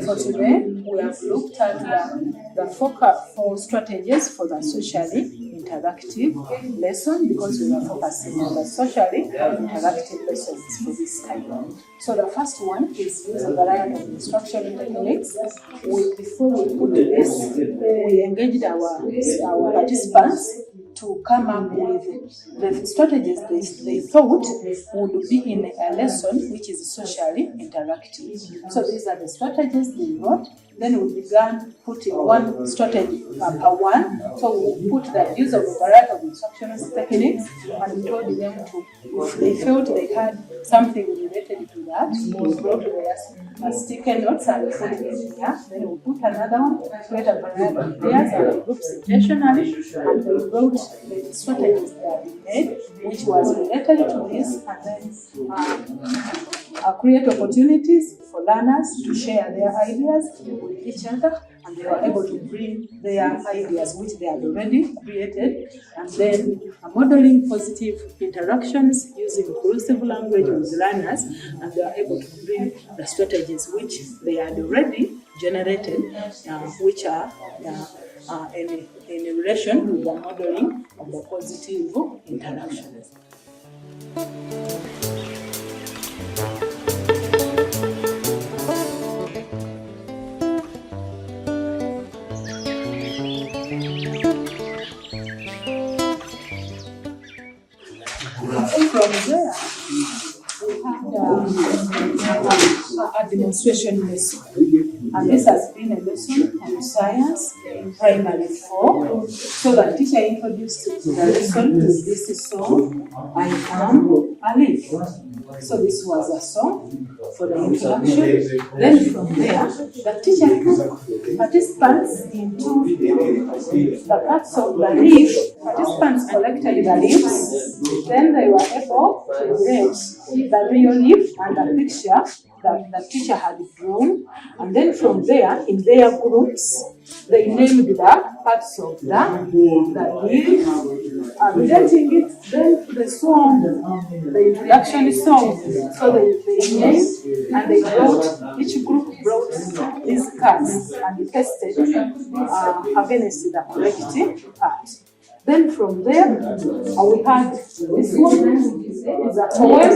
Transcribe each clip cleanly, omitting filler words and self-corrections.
for today, we have looked at the 4 strategies for the socially interactive lesson, because we are focusing on the socially interactive lessons for this time. So the first one is use a variety of instruction techniques. Before we put this, we engaged our participants to come up with the strategies they thought would be in a lesson which is socially interactive. So these are the strategies they wrote. Then we began putting one strategy per one. So we put the use of a variety of instructional techniques, and we told them to, if they felt they had something related to that, we brought their sticky notes and put it in there. Then we put another one, create a variety of pairs and groups intentionally, and they wrote the strategies that we made, which was related to this, and then create opportunities for learners to share their ideas with each other, and they were able to bring their ideas which they had already created, and then modeling positive interactions using inclusive language with learners, and they were able to bring the strategies which they had already generated, which are in relation with the modeling of the positive interactions. From there, we had a demonstration lesson, and this has been a lesson on science in primary 4. So the teacher introduced the lesson with this song, I Am a Leaf. So this was a song for the introduction. Then from there, the teacher took participants into the parts of the leaf. Participants collected the leaves. Then they were able to rate the real leaf and the picture that the teacher had drawn. And then from there, in their groups, they named the parts of the leaf, relating it then to the song, the introduction song. So they named, and they wrote, each group brought these cards and tested against the correct part. Then from there, we had this one is a poem.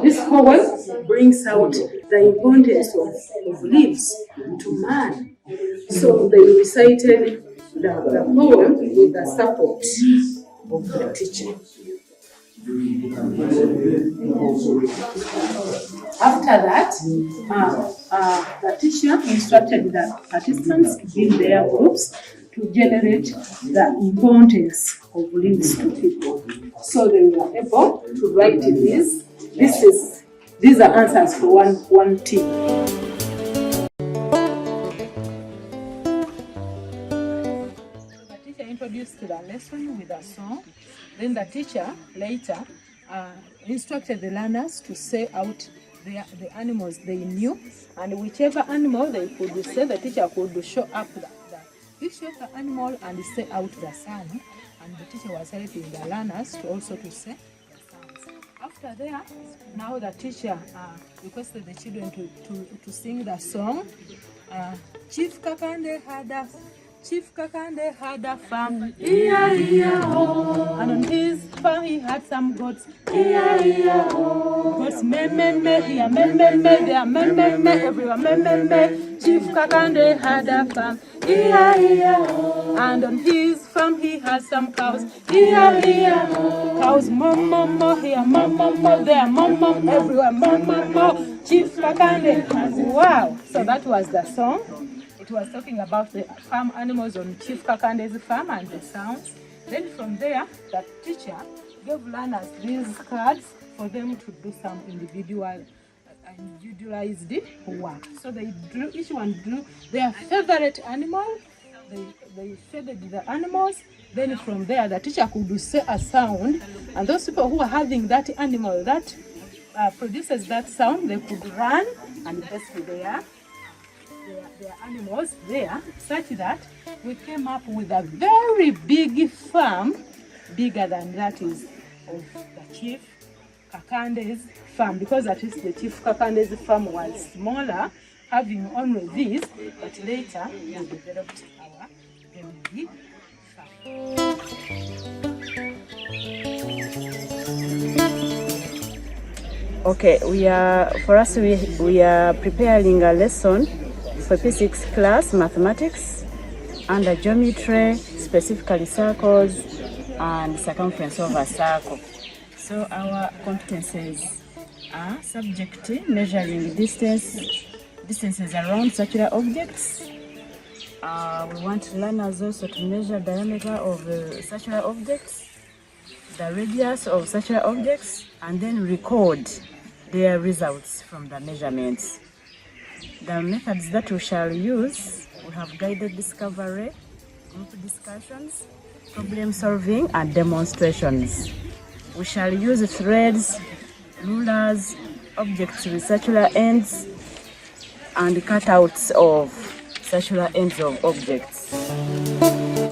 This poem brings out the importance of leaves to man. So they recited the poem with the support of the teacher. After that, the teacher instructed the participants to be in their groups to generate the importance of leaves to people. So they were able to write these. These are answers for one team. The teacher introduced the lesson with a song. Then the teacher later instructed the learners to say out the animals they knew, and whichever animal they could say, the teacher could show up the picture of the animal and say out the sound, and the teacher was helping the learners to also to say the sounds. After there, now the teacher requested the children to sing the song. Chief Kakande had a farm, E-I-E-I-O. And on his farm he had some goats, E-I-E-I-O. Goats me, here me, there me, everywhere me. Chief Kakande had a farm, E-I-E-I-O. And on his farm he had some cows, E-I-E-I-O. Cows mo, here mo, there mo, everywhere mo. Chief Kakande, wow! So that was the song. It was talking about the farm animals on Chief Kakande's farm and the sounds. Then from there, the teacher gave learners these cards for them to do some individualized work. So they drew, each one drew their favorite animal. They shaded the animals. Then from there, the teacher could say a sound, and those people who are having that animal that produces that sound, they could run and basically their animals there, such that we came up with a very big farm, bigger than that is of the Chief Kakande's farm, because at least the Chief Kakande's farm was smaller, having only this, but later we developed our remedy. Okay, we are preparing a lesson for P6 class mathematics under geometry, specifically circles and circumference of a circle. So our competencies are subject measuring distances around circular objects. We want learners also to measure diameter of circular objects, the radius of circular objects, and then record their results from the measurements. The methods that we shall use, we have guided discovery, group discussions, problem solving, and demonstrations. We shall use threads, rulers, objects with circular ends, and cutouts of circular ends of objects.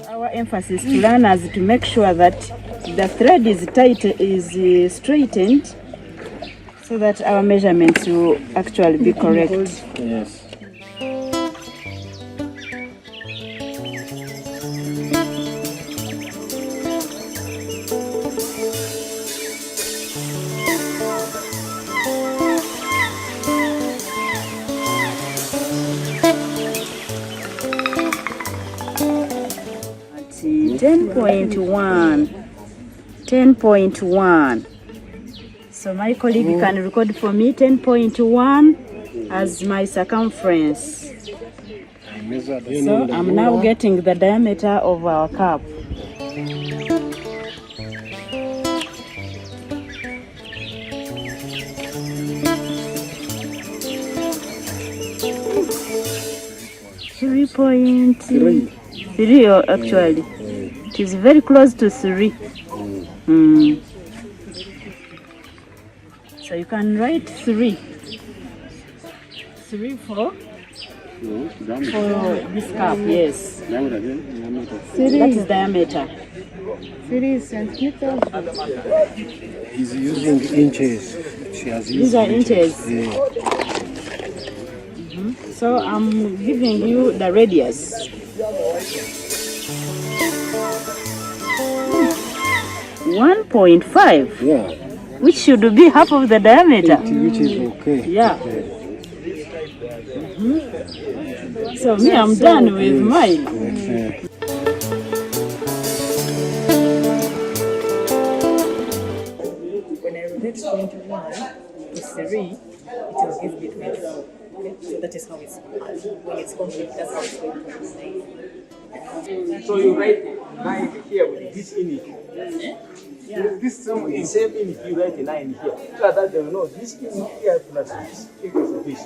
Our emphasis to learners to make sure that the thread is straightened so that our measurements will actually be correct. Yes. At 10.1. So my colleague can record for me 10.1 as my circumference. So I'm now getting the diameter of our cup. .3 actually. It is very close to 3. So you can write 3 for this cup, yes. That is diameter. 3 centimeters. He's using inches. She has used These are inches. Yeah. So I'm giving you the radius. 1.5. Yeah. Which should be half of the diameter. Which is okay. Yeah. So me, I'm done with mine. When I relate 21 to 3, it will give me 12. Okay? So that is how it's when it's complete, that's how it's going to be. So you write 9 here with this in it. This same in it, you write a 9 here. So that they will know this in here plus this equals this.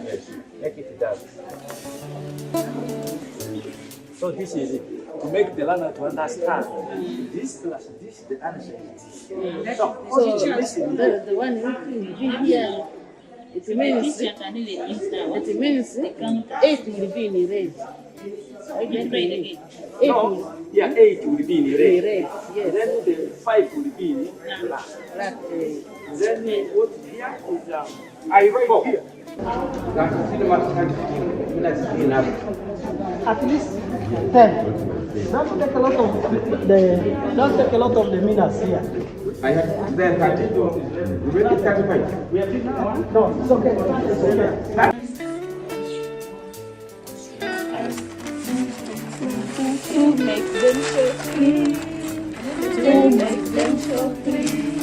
Yes, make it that. So this is it. To make the learner to understand this plus this, the answer is this. So The one written here, it means 8 will be in red. 8 yeah, 8 will be in red. yes. Then the 5 will be in black. Black. Then what here is I write here. At least 10. Don't take a lot of the minutes here. I have then 30. You make it 35. We have now. No, it's okay. It's okay. To make them so clean. To make them so clean.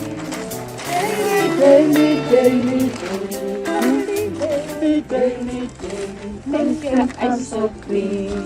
Daily. Make them so clean.